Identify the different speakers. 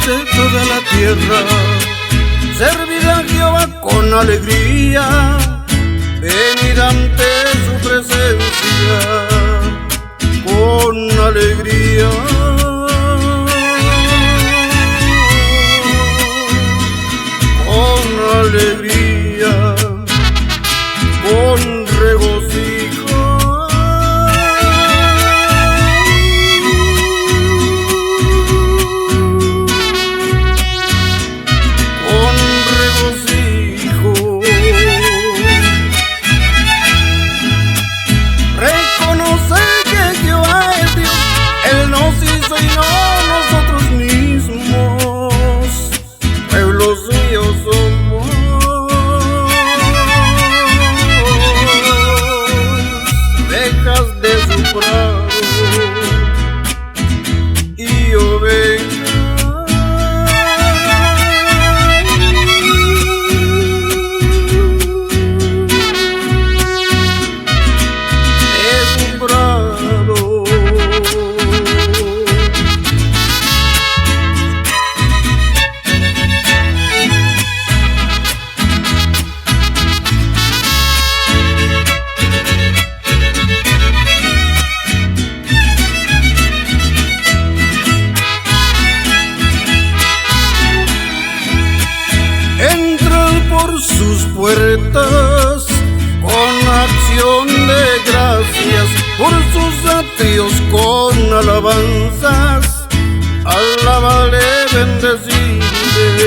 Speaker 1: de toda la tierra. Servid a Jehová con alegría, venid ante su presencia con alegría. Con alegría, con regocijo. Con regocijo. Reconoce que Jehová es Dios, Él nos hizo y no nosotros mismos. Pueblo suyo somos. Ovejas de su prado y ovejas de su prado. Entran por sus puertas con acción de gracias, por sus atrios con alabanzas, alábale, bendecide.